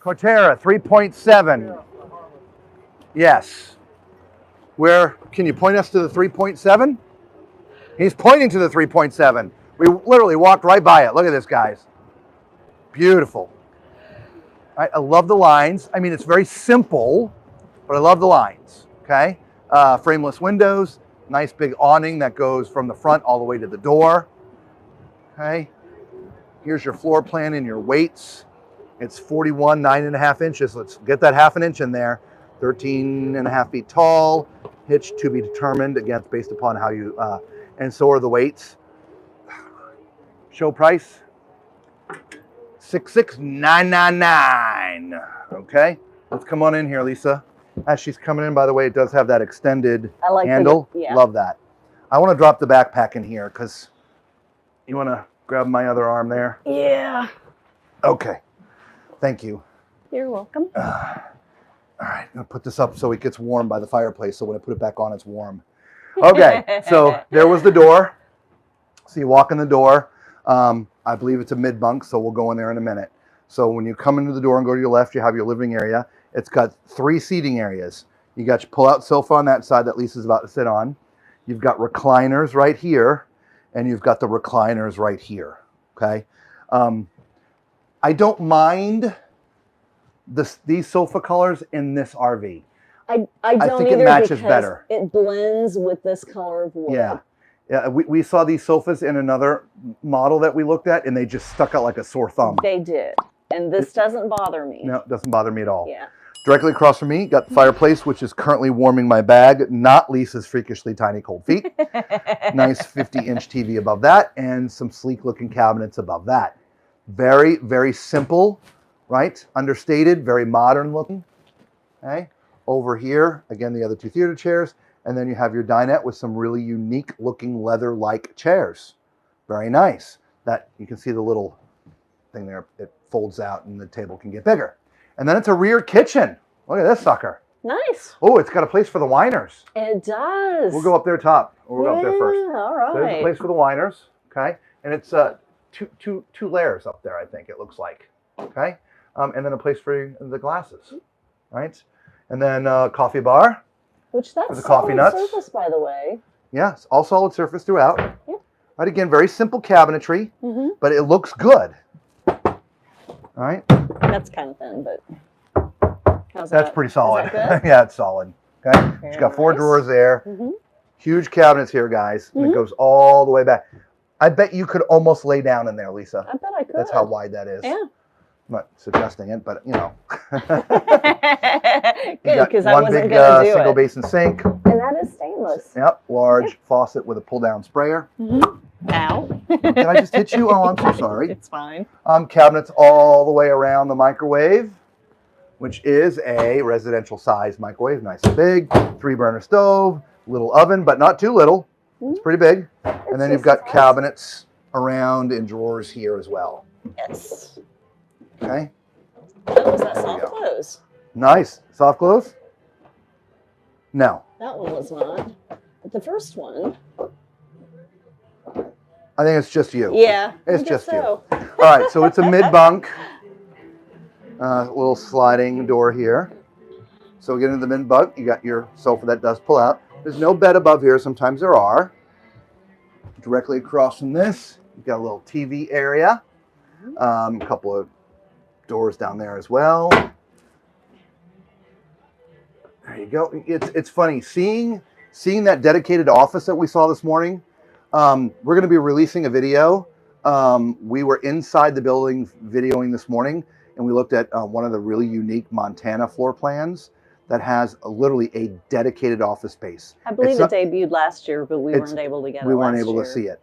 Corterra 3.7. Yes. Where, can you point us to the 3.7? He's pointing to the 3.7. We literally walked right by it. Look at this, guys. Beautiful. I love the lines. I mean, it's very simple, but I love the lines, okay? Frameless windows, nice big awning that goes from the front all the way to the door, okay? Here's your floor plan and your weights. It's 41, 9.5 inches. Let's get that half an inch in there. 13.5 feet tall, hitch to be determined, again, based upon how you, and so are the weights. Show price, $66,999. Okay, let's come on in here, Lisa. As she's coming in, by the way, it does have that extended handle. Yeah. Love that. I want to drop the backpack in here because you want to grab my other arm there? Yeah. Okay, thank you. You're welcome. All right, I'm gonna put this up so it gets warm by the fireplace, so when I put it back on, it's warm. Okay, so there was the door. So you walk in the door. I believe it's a mid-bunk, so we'll go in there in a minute. So when you come into the door and go to your left, you have your living area. It's got 3 seating areas. You got your pull-out sofa on that side that Lisa's about to sit on. You've got recliners right here, and you've got the recliners right here, okay? I don't mind these sofa colors in this RV. I don't think either it matches because better. It blends with this color of wood. Yeah. Yeah, we saw these sofas in another model that we looked at, and they just stuck out like a sore thumb. They did. And this doesn't bother me. No, it doesn't bother me at all. Yeah. Directly across from me, got the fireplace, which is currently warming my bag, not Lisa's freakishly tiny cold feet. Nice 50-inch TV above that, and some sleek-looking cabinets above that. Very, very simple, right? Understated, very modern looking. Okay. Over here, again, the other 2 theater chairs. And then you have your dinette with some really unique looking leather-like chairs. Very nice. That you can see the little thing there. It folds out and the table can get bigger. And then it's a rear kitchen. Look at this sucker. Nice. Oh, it's got a place for the winers. It does. We'll go up there top. We'll go up there first. All right. So there's a place for the winers. Okay. And it's two layers up there, I think it looks like. Okay. And then a place for the glasses. Right. And then coffee bar. Which that's the coffee solid nuts. surface, by the way. Yes, all solid surface throughout. Yeah. Right, again, very simple cabinetry, but it looks good. All right. That's kind of thin, but how's That's that? pretty solid. Is that good? Yeah, it's solid. Okay. Very She's got 4 nice. drawers there. Huge cabinets here, guys. And it goes all the way back. I bet you could almost lay down in there, Lisa. I bet I could. That's how wide that is. Yeah. I'm not suggesting it, but you know. Good, because I one wasn't big going to do single it. basin sink. And that is stainless. Yep, large faucet with a pull-down sprayer. Ow. Did I just hit you? Oh, I'm so sorry. It's fine. Cabinets all the way around the microwave, which is a residential size microwave, nice and big. 3-burner stove, little oven, but not too little. It's pretty big. And then you've got cabinets around and drawers here as well. Yes. Okay. That was that There we soft go. close. Nice. Soft close? No. That one was not. But the first one. I think it's just you. Yeah. It's I guess just you. so. All right, so it's a mid-bunk. Little sliding door here. So we get into the mid-bunk. You got your sofa that does pull out. There's no bed above here. Sometimes there are. Directly across from this, you've got a little TV area. A couple of doors down there as well. There you go. It's funny seeing that dedicated office that we saw this morning. We're going to be releasing a video. We were inside the building videoing this morning, and we looked at one of the really unique Montana floor plans that has literally a dedicated office space. I believe it debuted last year, but we weren't able to get it. We weren't able to see it.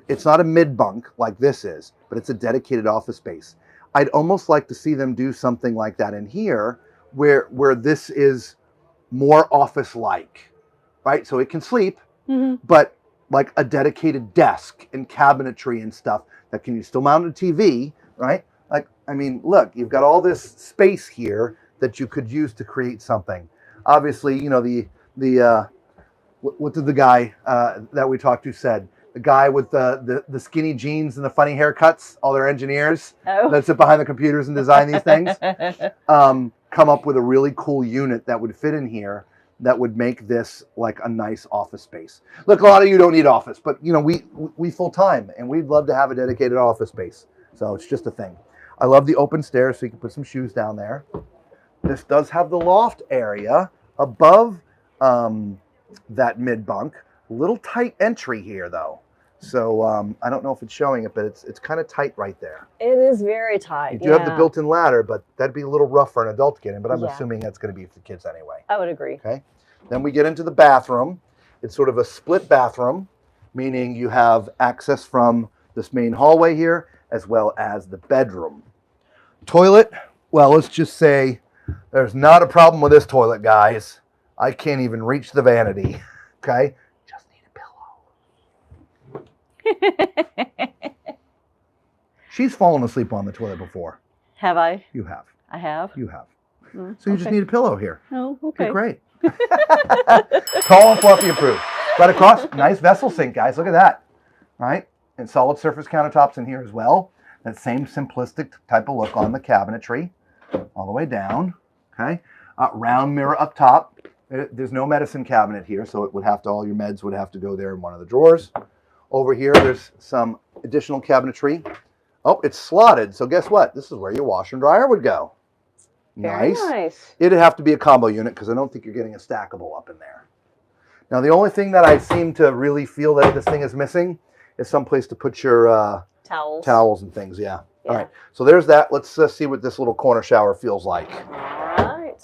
It's not a mid-bunk like this is, but it's a dedicated office space. I'd almost like to see them do something like that in here, where this is more office-like, right? So it can sleep, but like a dedicated desk and cabinetry and stuff that can you still mount a TV, right? Like, I mean, look, you've got all this space here that you could use to create something. Obviously, you know, what did the guy that we talked to said? the guy with the skinny jeans and the funny haircuts, all their engineers Oh. that sit behind the computers and design these things, come up with a really cool unit that would fit in here that would make this like a nice office space. Look, a lot of you don't need office, but you know, we full time and we'd love to have a dedicated office space. So it's just a thing. I love the open stairs so you can put some shoes down there. This does have the loft area above that mid bunk. Little tight entry here though. So I don't know if it's showing it, but it's kind of tight right there. It is very tight. You do have the built-in ladder, but that'd be a little rough for an adult to get in, but I'm Yeah. assuming that's going to be for the kids anyway. I would agree. Okay. Then we get into the bathroom. It's sort of a split bathroom, meaning you have access from this main hallway here as well as the bedroom. Toilet, well, let's just say there's not a problem with this toilet, guys. I can't even reach the vanity. Okay. Just need a pillow. She's fallen asleep on the toilet before. Have I? You have. I have. You have. So you just need a pillow here. Oh, okay. Okay, great. Tall and fluffy approved. Right across, nice vessel sink, guys. Look at that. All right. And solid surface countertops in here as well. That same simplistic type of look on the cabinetry. All the way down. Okay. Round mirror up top. There's no medicine cabinet here, so it would have to, all your meds would have to go there in one of the drawers. Over here, there's some additional cabinetry. Oh, it's slotted. So guess what? This is where your washer and dryer would go. Very nice. It'd have to be a combo unit because I don't think you're getting a stackable up in there. Now, the only thing that I seem to really feel that this thing is missing is some place to put your towels and things. Yeah. All right. So there's that. Let's see what this little corner shower feels like. All right.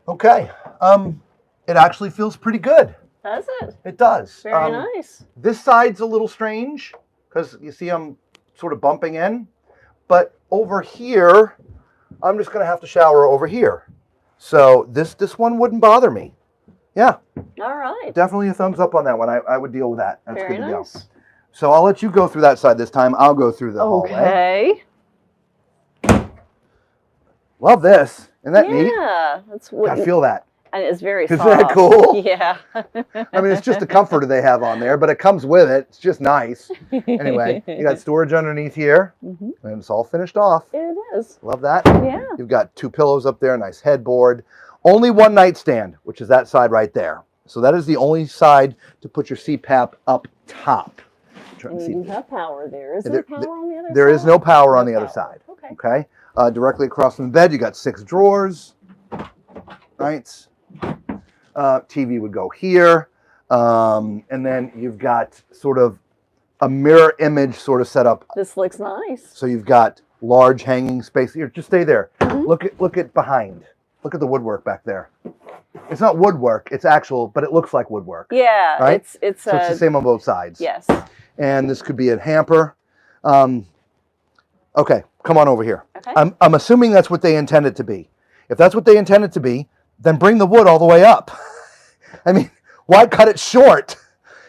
Okay. It actually feels pretty good. Does it? It does. Very nice. This side's a little strange because you see I'm sort of bumping in. But over here, I'm just going to have to shower over here. So this one wouldn't bother me. Yeah. All right. Definitely a thumbs up on that one. I would deal with that. That's Very good to nice. go. So I'll let you go through that side this time. I'll go through the hallway. Okay. Love this. Isn't that neat? Yeah. That's what I feel that. And it's very Isn't soft. that cool? Yeah. I mean, it's just a comforter they have on there, but it comes with it. It's just nice. Anyway, you got storage underneath here, and it's all finished off. It is. Love that. Yeah. You've got 2 pillows up there, nice headboard. Only 1 nightstand, which is that side right there. So that is the only side to put your CPAP up top. And you do have power there. Is there power on the other side? There is no power on the other side. Okay. Okay. Directly across from the bed, you got 6 drawers. Right. TV would go here. And then you've got sort of a mirror image sort of set up. This looks nice. So you've got large hanging space. Here, just stay there. Look at behind. Look at the woodwork back there. It's not woodwork, it's actual, but it looks like woodwork. Yeah, right? So it's the same on both sides. Yes. And this could be a hamper. Okay, come on over here. Okay. I'm assuming that's what they intend it to be. If that's what they intend it to be, then bring the wood all the way up. I mean, why cut it short?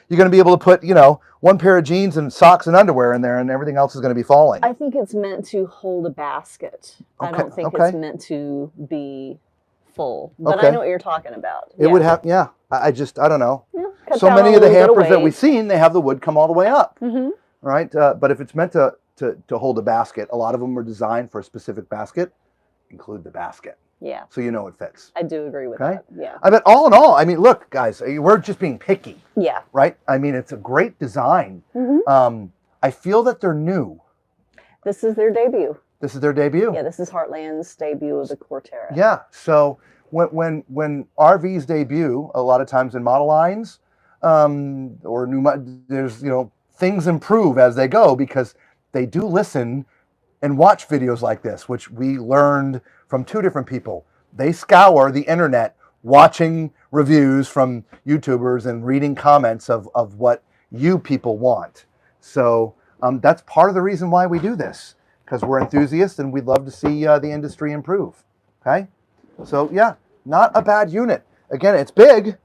You're going to be able to put, 1 pair of jeans and socks and underwear in there, and everything else is going to be falling. I think it's meant to hold a basket. Okay, I don't think okay. it's meant to be full. But Okay. I know what you're talking about. It would have, yeah. I don't know. Yeah, cut So down many on of the a little bit hampers that weight. we've seen, they have the wood come all the way up. Mm-hmm. Right? But if it's meant to hold a basket, a lot of them were designed for a specific basket. Include the basket. Yeah. So you know it fits. I do agree with Okay. that. Yeah. I bet all in all, I mean, look, guys, we're just being picky, Yeah. right? I mean, it's a great design. Mm-hmm. I feel that they're new. This is their debut. This is their debut. Yeah, this is Heartland's debut of the Corterra. Yeah. So when RVs debut, a lot of times in model lines, or there's things improve as they go because they do listen and watch videos like this, which we learned from 2 different people. They scour the internet watching reviews from YouTubers and reading comments of what you people want. So that's part of the reason why we do this, because we're enthusiasts and we'd love to see the industry improve. Okay? So yeah, not a bad unit. Again, it's big.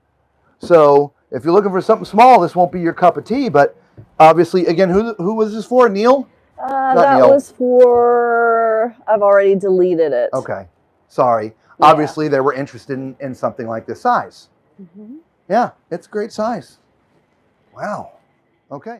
So if you're looking for something small, this won't be your cup of tea. But obviously, again, who was this for? Neil? That Neil. was for, I've already deleted it. Okay. Sorry. Yeah. Obviously, they were interested in something like this size. Mm-hmm. Yeah, it's great size. Wow. Okay.